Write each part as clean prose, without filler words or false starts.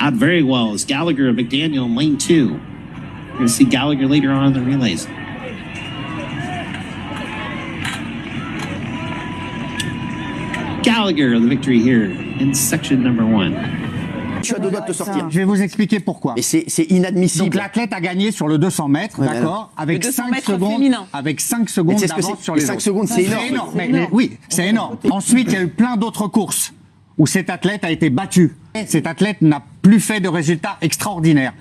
Out very well is Gallagher, McDaniel in lane 2. We're going to see Gallagher later on in the relays. Gallagher, the victory here in section number 1. Je suis à deux doigts de te sortir. Je vais vous expliquer pourquoi. Mais c'est inadmissible. Donc l'athlète a gagné sur le 200 mètres, d'accord, avec 5 secondes, féminin. avec 5 secondes Mais tu sais ce que d'avance c'est sur les 5 autres. secondes, c'est énorme. Oui, c'est énorme. Ensuite, il y a eu plein d'autres courses où cet athlète a été battu. Cet athlète n'a plus fait de résultats extraordinaires.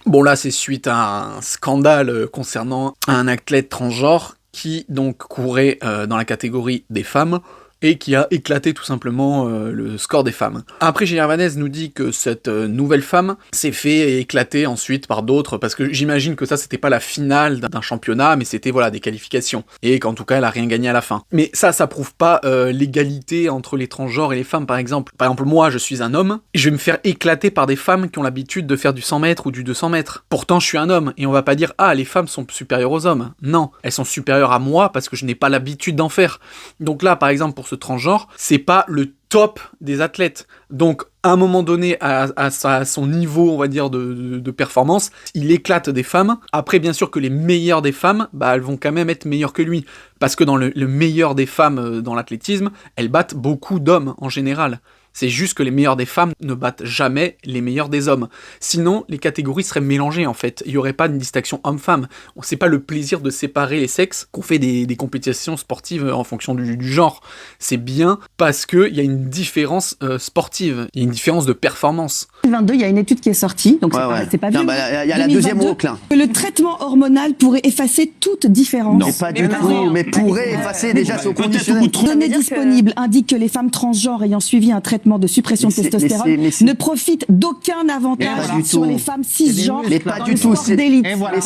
Bon là, c'est suite à un scandale concernant un athlète transgenre qui donc courait dans la catégorie des femmes, et qui a éclaté tout simplement le score des femmes. Après, Gilles Vanez nous dit que cette nouvelle femme s'est fait éclater ensuite par d'autres, parce que j'imagine que ça, c'était pas la finale d'un championnat, mais c'était voilà des qualifications, et qu'en tout cas, elle a rien gagné à la fin. Mais ça prouve pas l'égalité entre les transgenres et les femmes, par exemple. Par exemple, moi, je suis un homme, et je vais me faire éclater par des femmes qui ont l'habitude de faire du 100 mètres ou du 200 mètres. Pourtant, je suis un homme, et on va pas dire « Ah, les femmes sont supérieures aux hommes ». Non, elles sont supérieures à moi, parce que je n'ai pas l'habitude d'en faire. Donc là, par exemple, pour ce transgenre, c'est pas le top des athlètes. Donc, à un moment donné, à son niveau, on va dire, de performance, il éclate des femmes. Après, bien sûr que les meilleures des femmes, elles vont quand même être meilleures que lui. Parce que dans le meilleur des femmes dans l'athlétisme, elles battent beaucoup d'hommes en général. C'est juste que les meilleurs des femmes ne battent jamais les meilleurs des hommes. Sinon, les catégories seraient mélangées, en fait. Il n'y aurait pas de distinction homme-femme. C'est pas le plaisir de séparer les sexes qu'on fait des compétitions sportives en fonction du genre. C'est bien parce qu'il y a une différence sportive. Il y a une différence de performance. 2022, il y a une étude qui est sortie, donc c'est pas bien. Il y a la deuxième boucle. Que le traitement hormonal pourrait effacer toute différence. Non, pas du tout. Mais pourrait effacer déjà ce conditionnel. Données disponibles indiquent que les femmes transgenres ayant suivi un traitement de suppression de testostérone ne profitent d'aucun avantage sur les femmes cisgenres. Mais pas du tout. Mais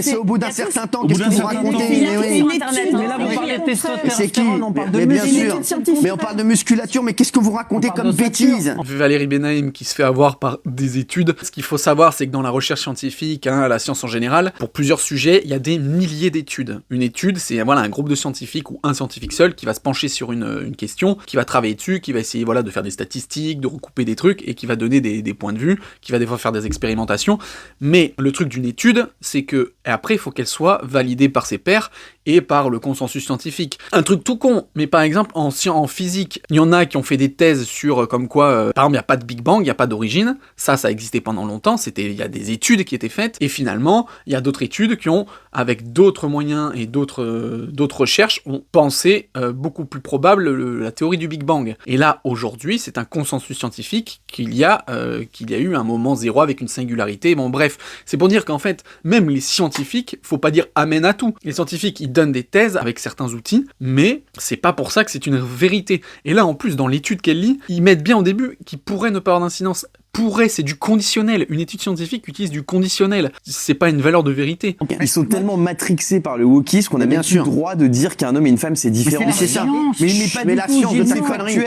c'est au bout d'un certain temps. Qu'est-ce que vous racontez? Mais là, vous parlez de testostérone, on parle de bien sûr. Mais on parle de musculature. Mais qu'est-ce que vous racontez comme bêtises? Valérie Benaïm qui se fait avoir par des études. Ce qu'il faut savoir, c'est que dans la recherche scientifique, la science en général, pour plusieurs sujets, il y a des milliers d'études. Une étude, c'est un groupe de scientifiques ou un scientifique seul qui va se pencher sur une question, qui va travailler dessus, qui va essayer de faire des statistiques, de recouper des trucs, et qui va donner des points de vue, qui va des fois faire des expérimentations. Mais le truc d'une étude, c'est que après, il faut qu'elle soit validée par ses pairs et par le consensus scientifique. Un truc tout con, mais par exemple, en physique, il y en a qui ont fait des thèses sur comme quoi, par exemple, il n'y a pas de Big Bang, il n'y a pas d'origine. Ça existait pendant longtemps, il y a des études qui étaient faites, et finalement, il y a d'autres études qui ont, avec d'autres moyens et d'autres recherches, ont pensé beaucoup plus probable la théorie du Big Bang. Et là, aujourd'hui, c'est un consensus scientifique qu'il y a eu un moment zéro avec une singularité. Bon, bref, c'est pour dire qu'en fait, même les scientifiques, faut pas dire amen à tout. Les scientifiques, ils donnent des thèses avec certains outils, mais c'est pas pour ça que c'est une vérité. Et là, en plus, dans l'étude qu'elle lit, ils mettent bien au début qu'ils pourraient ne pas avoir d'incidence. Pourrait, c'est du conditionnel. Une étude scientifique utilise du conditionnel. C'est pas une valeur de vérité. Ils sont tellement matrixés par le wokisme qu'on a bien sûr le droit de dire qu'un homme et une femme c'est différent. Mais c'est ça. Mais la science de ta connerie.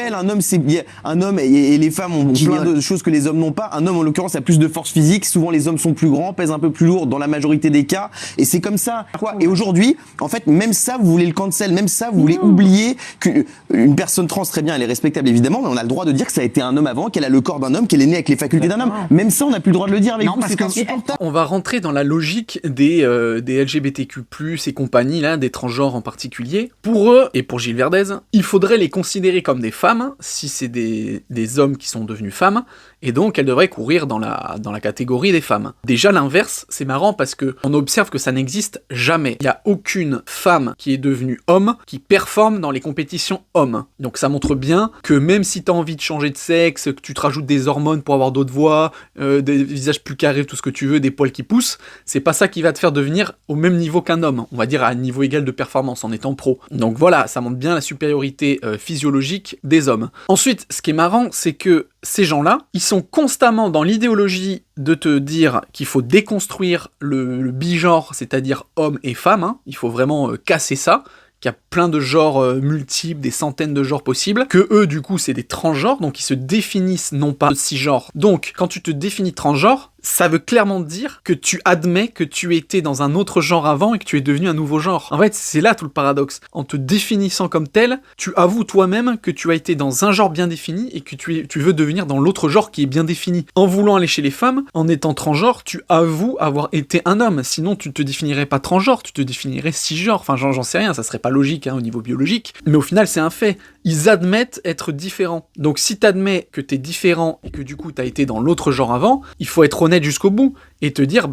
Un homme et les femmes ont plein de choses que les hommes n'ont pas. Un homme en l'occurrence a plus de force physique. Souvent les hommes sont plus grands, pèsent un peu plus lourd dans la majorité des cas. Et c'est comme ça. Et aujourd'hui, en fait, même ça vous voulez le cancel, même ça vous voulez oublier qu'une personne trans très bien, elle est respectable évidemment, mais on a le droit de dire que ça a été un homme avant, qu'elle a le corps d'un homme, qu'elle est née avec les facultés d'un homme. Même ça, on n'a plus le droit de le dire avec vous, c'est insupportable. On va rentrer dans la logique des LGBTQ+, et compagnie, là, des transgenres en particulier. Pour eux, et pour Gilles Verdez, il faudrait les considérer comme des femmes, si c'est des hommes qui sont devenus femmes, et donc elles devraient courir dans la catégorie des femmes. Déjà, l'inverse, c'est marrant parce que on observe que ça n'existe jamais. Il n'y a aucune femme qui est devenue homme qui performe dans les compétitions hommes. Donc ça montre bien que même si tu as envie de changer de sexe, que tu te rajoutes des hormones pour avoir d'autres voix, des visages plus carrés, tout ce que tu veux, des poils qui poussent, c'est pas ça qui va te faire devenir au même niveau qu'un homme, on va dire à un niveau égal de performance en étant pro. Donc voilà, ça montre bien la supériorité physiologique des hommes. Ensuite, ce qui est marrant, c'est que ces gens-là, ils sont constamment dans l'idéologie de te dire qu'il faut déconstruire le bigenre, c'est-à-dire homme et femme, il faut vraiment casser ça, qu'il y a plein de genres multiples, des centaines de genres possibles, que eux, du coup, c'est des transgenres, donc ils se définissent non pas cisgenres. Donc, quand tu te définis transgenre, ça veut clairement dire que tu admets que tu étais dans un autre genre avant et que tu es devenu un nouveau genre. En fait, c'est là tout le paradoxe. En te définissant comme tel, tu avoues toi-même que tu as été dans un genre bien défini et que tu veux devenir dans l'autre genre qui est bien défini. En voulant aller chez les femmes, en étant transgenre, tu avoues avoir été un homme. Sinon, tu te définirais pas transgenre, tu te définirais cisgenre. Enfin, j'en sais rien, ça serait pas logique au niveau biologique. Mais au final, c'est un fait. Ils admettent être différents. Donc si t'admets que t'es différent et que du coup t'as été dans l'autre genre avant, il faut être honnête jusqu'au bout et te dire,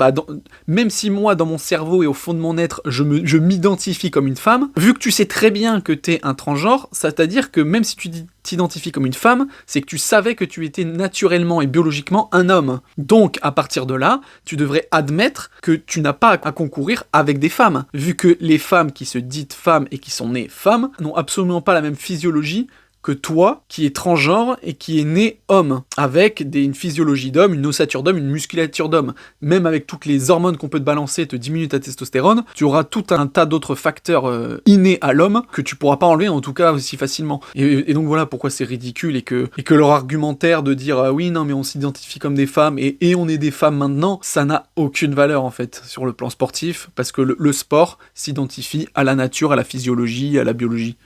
même si moi, dans mon cerveau et au fond de mon être, je m'identifie comme une femme, vu que tu sais très bien que t'es un transgenre, c'est-à-dire que même si tu t'identifies comme une femme, c'est que tu savais que tu étais naturellement et biologiquement un homme. Donc, à partir de là, tu devrais admettre que tu n'as pas à concourir avec des femmes, vu que les femmes qui se disent femmes et qui sont nées femmes n'ont absolument pas la même physiologie que toi, qui est transgenre et qui est né homme, avec une physiologie d'homme, une ossature d'homme, une musculature d'homme. Même avec toutes les hormones qu'on peut te balancer, te diminuer ta testostérone, tu auras tout un tas d'autres facteurs innés à l'homme que tu pourras pas enlever, en tout cas aussi facilement. Et donc voilà pourquoi c'est ridicule et que leur argumentaire de dire oui, non, mais on s'identifie comme des femmes et on est des femmes maintenant, ça n'a aucune valeur en fait sur le plan sportif, parce que le sport s'identifie à la nature, à la physiologie, à la biologie.